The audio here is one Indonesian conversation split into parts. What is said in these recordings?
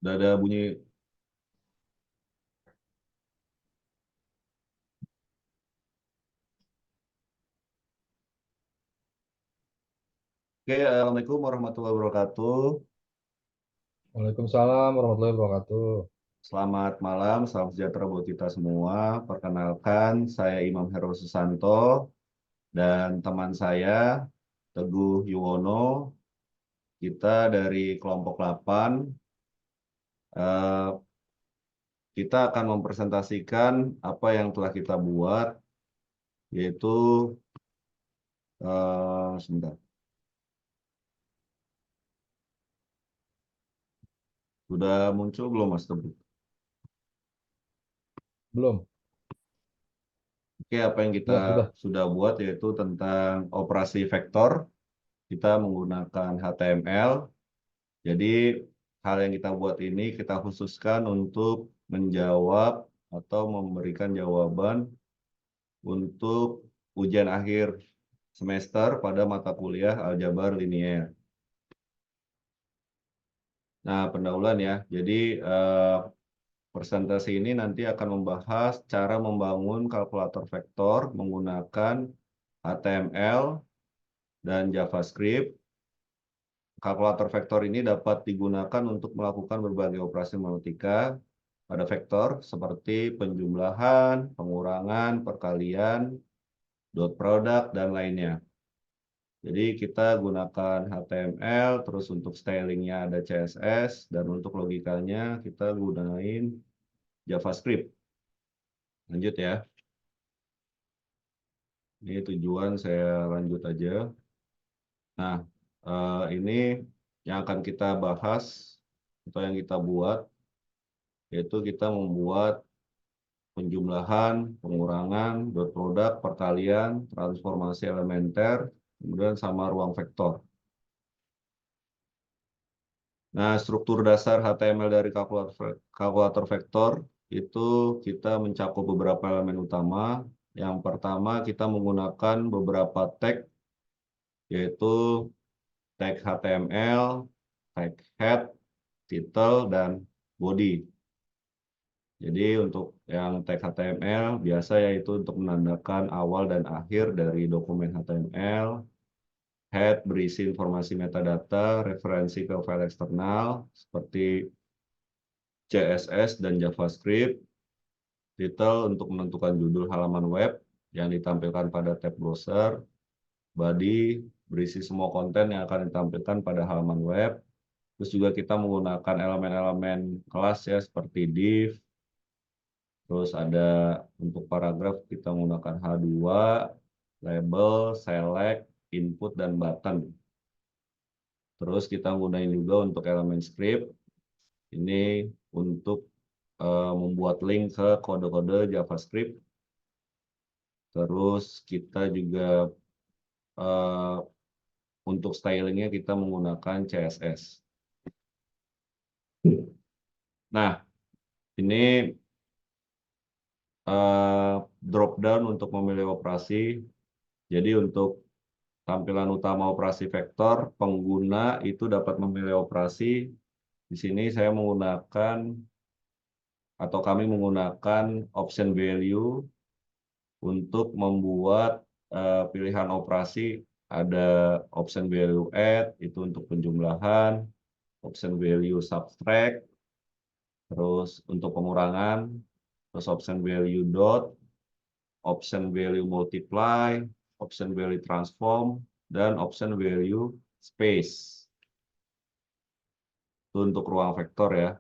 Udah ada bunyi. Oke, Assalamualaikum warahmatullahi wabarakatuh. Waalaikumsalam warahmatullahi wabarakatuh. Selamat malam, salam sejahtera buat kita semua. Perkenalkan, saya Imam Heru Susanto dan teman saya Teguh Yuwono. Kita dari kelompok 8. eh, kita akan mempresentasikan apa yang telah kita buat, yaitu sebentar. Sudah muncul belum Mas Teguh? Belum? Oke, apa yang kita Ya, sudah. sudah buat yaitu tentang operasi vektor. Kita menggunakan HTML. Jadi hal yang kita buat ini kita khususkan untuk menjawab atau memberikan jawaban untuk ujian akhir semester pada mata kuliah aljabar linier. Nah, pendahuluan ya. Jadi presentasi ini nanti akan membahas cara membangun kalkulator vektor menggunakan HTML dan JavaScript. Kalkulator vektor ini dapat digunakan untuk melakukan berbagai operasi matematika pada vektor seperti penjumlahan, pengurangan, perkalian, dot product, dan lainnya. Jadi kita gunakan HTML, terus untuk stylingnya ada CSS, dan untuk logikanya kita gunain JavaScript. Lanjut ya. Ini tujuan saya lanjut aja. Nah, ini yang akan kita bahas atau yang kita buat, yaitu kita membuat penjumlahan, pengurangan, dot product, perkalian, transformasi elementer, kemudian sama ruang vektor. Nah, struktur dasar HTML dari kalkulator vektor itu kita mencakup beberapa elemen utama. Yang pertama kita menggunakan beberapa tag, yaitu tag HTML, tag head, title, dan body. Jadi untuk yang tag HTML biasa yaitu untuk menandakan awal dan akhir dari dokumen HTML. Head berisi informasi metadata, referensi ke file eksternal seperti CSS dan JavaScript. Title untuk menentukan judul halaman web yang ditampilkan pada tab browser. Body berisi semua konten yang akan ditampilkan pada halaman web. Terus juga kita menggunakan elemen-elemen kelas ya seperti div. Terus ada untuk paragraf kita menggunakan H2, label, select, input, dan button. Terus kita gunain juga untuk elemen script. Ini untuk membuat link ke kode-kode JavaScript. Terus kita juga eh, untuk stylingnya kita menggunakan CSS. Nah, ini drop down untuk memilih operasi. Jadi untuk tampilan utama operasi vektor, pengguna itu dapat memilih operasi. Di sini saya menggunakan atau kami menggunakan option value untuk membuat pilihan operasi. Ada option value add, itu untuk penjumlahan, option value subtract, terus untuk pengurangan, terus option value dot, option value multiply, option value transform, dan option value space. Itu untuk ruang vektor ya.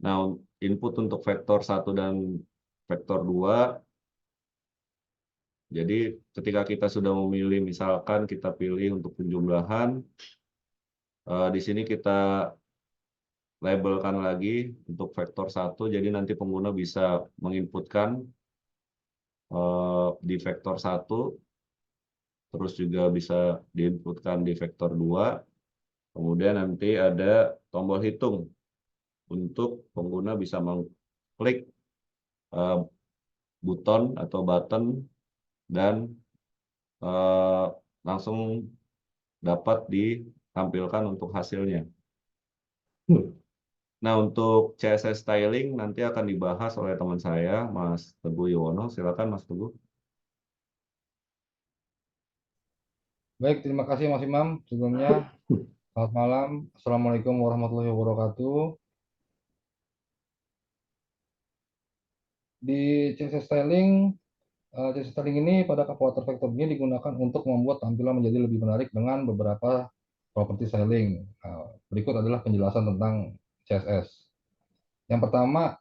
Nah, input untuk vektor 1 dan vektor 2. Jadi ketika kita sudah memilih, misalkan kita pilih untuk penjumlahan, di sini kita labelkan lagi untuk vektor 1. Jadi nanti pengguna bisa menginputkan di vektor 1, terus juga bisa diinputkan di vektor 2. Kemudian nanti ada tombol hitung untuk pengguna bisa mengklik eh, button dan eh, langsung dapat ditampilkan untuk hasilnya. Nah, untuk CSS styling nanti akan dibahas oleh teman saya, Mas Teguh Yuwono. Silakan, Mas Teguh. Baik, terima kasih Mas Imam. Sebelumnya, selamat malam. Assalamualaikum warahmatullahi wabarakatuh. Di CSS Styling ini pada kalkulator vektor ini digunakan untuk membuat tampilan menjadi lebih menarik dengan beberapa properti styling. Berikut adalah penjelasan tentang CSS. Yang pertama,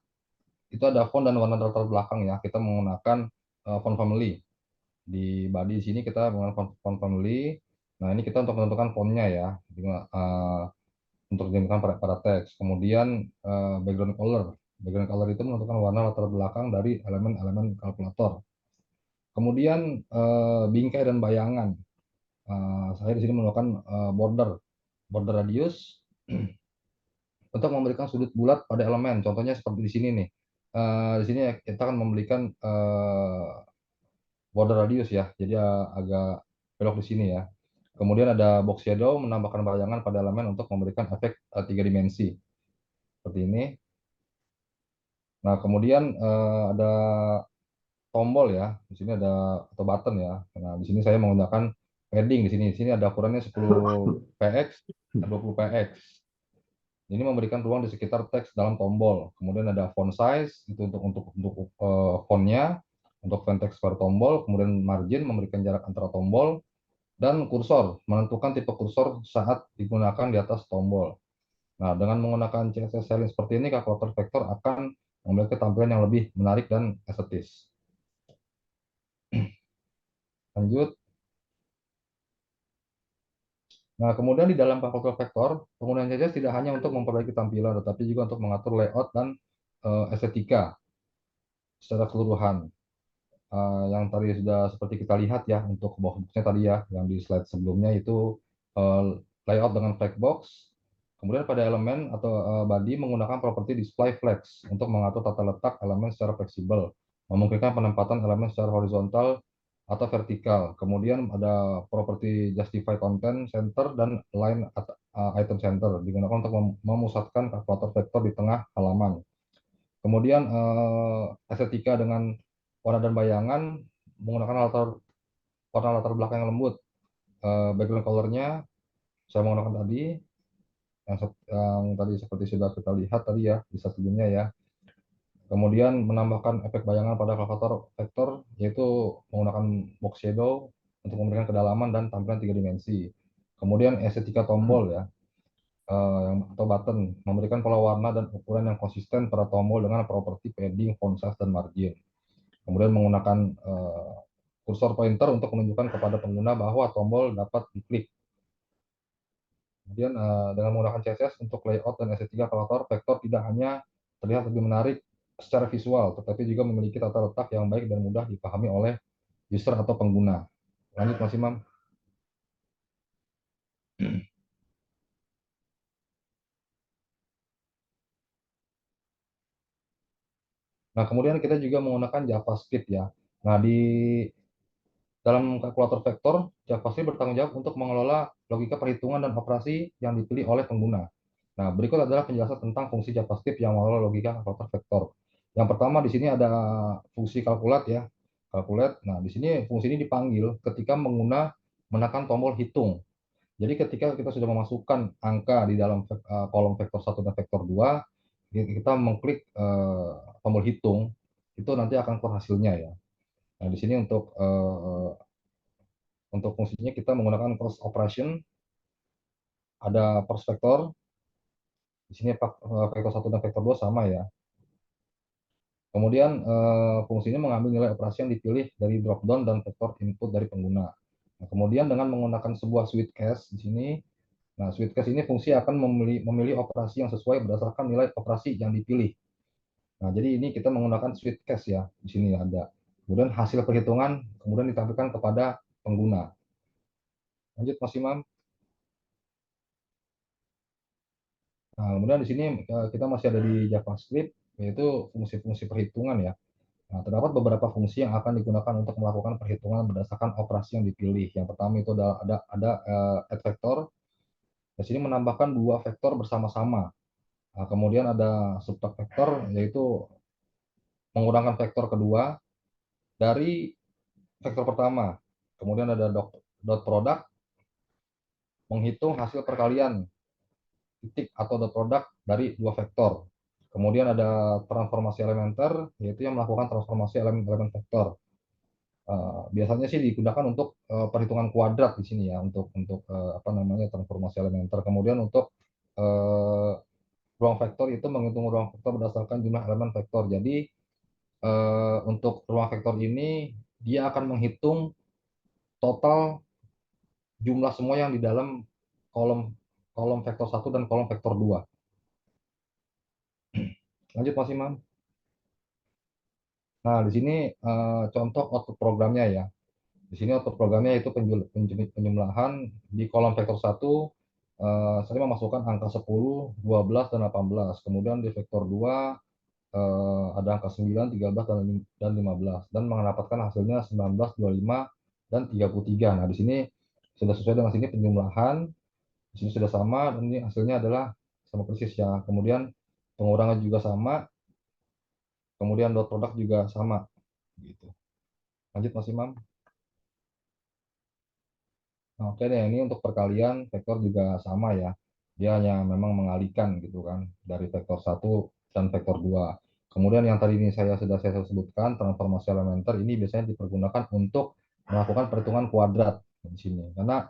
itu ada font dan warna latar belakang ya. Kita menggunakan font family. Di body sini kita menggunakan font family. Nah, ini kita untuk menentukan fontnya ya. Untuk digunakan pada teks. Kemudian background color. Background color itu menentukan warna latar belakang dari elemen-elemen kalkulator. Kemudian bingkai dan bayangan. Saya di sini menggunakan border radius untuk memberikan sudut bulat pada elemen. Contohnya seperti di sini nih. Di sini kita akan memberikan border radius ya. Jadi agak belok di sini ya. Kemudian ada box shadow menambahkan bayangan pada elemen untuk memberikan efek 3 dimensi. Seperti ini. Nah, kemudian ada tombol ya. Di sini ada atau button ya. Nah, di sini saya menggunakan padding di sini. Di sini ada ukurannya 10 px dan 20 px. Ini memberikan ruang di sekitar teks dalam tombol. Kemudian ada font size itu untuk fontnya, untuk font text per tombol. Kemudian margin memberikan jarak antara tombol dan kursor menentukan tipe kursor saat digunakan di atas tombol. Nah, dengan menggunakan CSS styling seperti ini, kalkulator vektor akan memiliki tampilan yang lebih menarik dan estetis. Lanjut. Nah, kemudian di dalam kalkulator vektor, penggunaan CSS tidak hanya untuk memperbaiki tampilan, tetapi juga untuk mengatur layout dan estetika secara keseluruhan. Yang tadi sudah seperti kita lihat ya, untuk box-boxnya tadi ya, yang di slide sebelumnya itu layout dengan flag box. Kemudian pada elemen atau body menggunakan properti display flags untuk mengatur tata letak elemen secara fleksibel, memungkinkan penempatan elemen secara horizontal atau vertikal. Kemudian ada properti justify content center dan line item center digunakan untuk memusatkan kalkulator vektor di tengah halaman. Kemudian estetika dengan warna dan bayangan menggunakan warna latar belakang yang lembut. Background colornya saya menggunakan tadi yang tadi seperti sudah kita lihat tadi ya di slide sebelumnya ya. Kemudian menambahkan efek bayangan pada kalkulator vektor yaitu menggunakan box shadow untuk memberikan kedalaman dan tampilan 3 dimensi. Kemudian estetika tombol ya atau button memberikan pola warna dan ukuran yang konsisten pada tombol dengan properti padding, font size dan margin. Kemudian menggunakan kursor pointer untuk menunjukkan kepada pengguna bahwa tombol dapat diklik. Kemudian dengan menggunakan CSS untuk layout dan estetika kalkulator vektor tidak hanya terlihat lebih menarik secara visual, tetapi juga memiliki tata letak yang baik dan mudah dipahami oleh user atau pengguna. Lanjut Mas Imam. Nah, kemudian kita juga menggunakan JavaScript ya. Nah, di dalam kalkulator vektor, JavaScript bertanggung jawab untuk mengelola logika perhitungan dan operasi yang dipilih oleh pengguna. Nah, berikut adalah penjelasan tentang fungsi JavaScript yang mengelola logika kalkulator vektor. Yang pertama di sini ada fungsi kalkulat ya. Kalkulat. Nah, di sini fungsi ini dipanggil ketika pengguna menekan tombol hitung. Jadi ketika kita sudah memasukkan angka di dalam kolom vektor 1 dan vektor 2, kita mengklik tombol hitung, itu nanti akan keluar hasilnya ya. Nah, di sini untuk fungsinya kita menggunakan cross operation, ada first vector, di sini vektor 1 dan vektor 2 sama ya. Kemudian fungsinya mengambil nilai operasi yang dipilih dari drop down dan vektor input dari pengguna. Nah, kemudian dengan menggunakan sebuah switch case di sini, nah switch case ini fungsi akan memilih operasi yang sesuai berdasarkan nilai operasi yang dipilih. Nah, jadi ini kita menggunakan switch case ya, di sini ada. Kemudian hasil perhitungan kemudian ditampilkan kepada pengguna. Lanjut Mas Imam. Nah, kemudian di sini kita masih ada di JavaScript, yaitu fungsi-fungsi perhitungan ya. Nah, terdapat beberapa fungsi yang akan digunakan untuk melakukan perhitungan berdasarkan operasi yang dipilih. Yang pertama itu ada add vector. Di sini menambahkan dua vektor bersama-sama. Nah, kemudian ada subtract vektor, yaitu mengurangkan vektor kedua dari vektor pertama. Kemudian ada dot product, menghitung hasil perkalian titik atau dot product dari dua vektor. Kemudian ada transformasi elementer, yaitu yang melakukan transformasi elemen-elemen vektor. Biasanya sih digunakan untuk perhitungan kuadrat di sini ya, untuk apa namanya, transformasi elementer. Kemudian untuk uh, ruang vektor itu menghitung ruang vektor berdasarkan jumlah elemen vektor. Jadi untuk ruang vektor ini dia akan menghitung total jumlah semua yang di dalam kolom kolom vektor 1 dan kolom vektor 2. Lanjut Mas Imam. Nah, di sini contoh output programnya ya. Di sini output programnya itu penjumlahan di kolom vektor 1, saya memasukkan angka 10, 12, dan 18. Kemudian di vektor 2 ada angka 9, 13, dan 15. Dan mendapatkan hasilnya 19, 25, dan 33. Nah, di sini sudah sesuai dengan sini penjumlahan. Di sini sudah sama, dan ini hasilnya adalah sama persis ya. Kemudian pengurangan juga sama, kemudian dot product juga sama. Gitu. Lanjut Mas Imam. Nah, oke deh, ini untuk perkalian vektor juga sama ya. Dia hanya memang mengalihkan gitu kan dari vektor 1 dan vektor 2. Kemudian yang tadi ini saya sebutkan transformasi elementer ini biasanya dipergunakan untuk melakukan perhitungan kuadrat di sini. Karena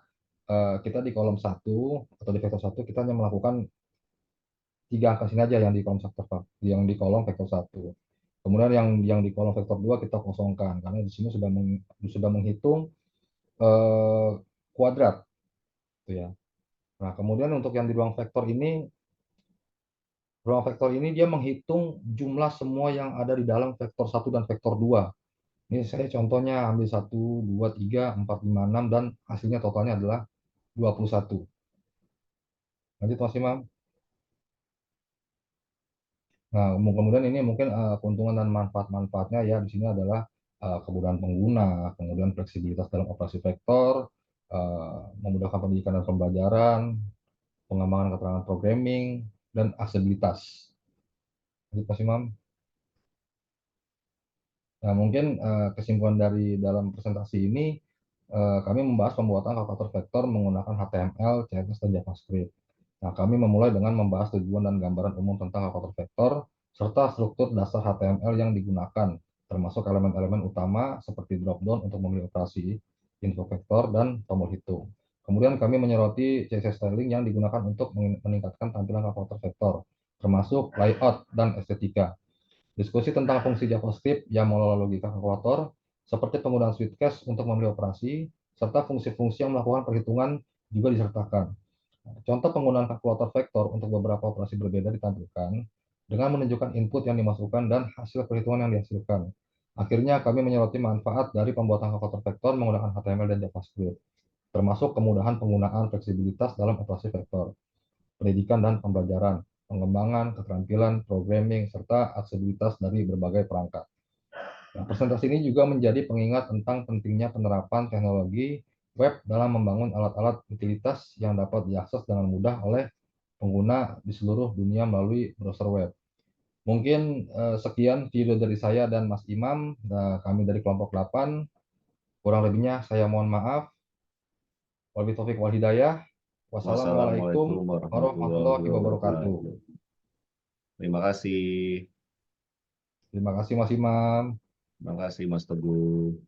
kita di kolom 1 atau di vektor 1 kita hanya melakukan tiga angka sini aja yang di kolom vektor 1. Kemudian yang di kolom vektor 2 kita kosongkan karena di sini sudah menghitung eh, kuadrat gitu ya. Nah, kemudian untuk yang di ruang vektor ini dia menghitung jumlah semua yang ada di dalam vektor 1 dan vektor 2. Ini saya contohnya ambil 1, 2, 3, 4, 5, 6, dan hasilnya totalnya adalah 21. Lanjut Mas Imam. Nah, kemudian ini mungkin keuntungan dan manfaat-manfaatnya ya di sini adalah kemudahan pengguna, kemudian fleksibilitas dalam operasi vektor, memudahkan pendidikan dan pembelajaran, pengembangan keterangan programming, dan aksesibilitas. Lanjut Mas Imam. Nah, mungkin kesimpulan dari dalam presentasi ini, kami membahas pembuatan kalkulator vektor menggunakan HTML, CSS, dan JavaScript. Nah, kami memulai dengan membahas tujuan dan gambaran umum tentang kalkulator vektor, serta struktur dasar HTML yang digunakan, termasuk elemen-elemen utama seperti drop-down untuk memilih operasi, info vektor, dan tombol hitung. Kemudian kami menyoroti CSS styling yang digunakan untuk meningkatkan tampilan kalkulator vektor, termasuk layout dan estetika. Diskusi tentang fungsi JavaScript yang mengelola logika kalkulator, seperti penggunaan switch case untuk memilih operasi, serta fungsi-fungsi yang melakukan perhitungan juga disertakan. Contoh penggunaan kalkulator vektor untuk beberapa operasi berbeda ditampilkan dengan menunjukkan input yang dimasukkan dan hasil perhitungan yang dihasilkan. Akhirnya kami menyoroti manfaat dari pembuatan kalkulator vektor menggunakan HTML dan JavaScript, termasuk kemudahan penggunaan fleksibilitas dalam operasi vektor, pendidikan dan pembelajaran, pengembangan keterampilan programming, serta aksesibilitas dari berbagai perangkat. Nah, presentasi ini juga menjadi pengingat tentang pentingnya penerapan teknologi web dalam membangun alat-alat utilitas yang dapat diakses dengan mudah oleh pengguna di seluruh dunia melalui browser web. Mungkin sekian video dari saya dan Mas Imam, kami dari kelompok 8. Kurang lebihnya saya mohon maaf. Wabillahi taufiq wal hidayah. Wassalamualaikum Wassalamualaikum warahmatullahi warahmatullahi wabarakatuh. wabarakatuh. Terima kasih. Terima kasih Mas Imam. Terima kasih Mas Teguh.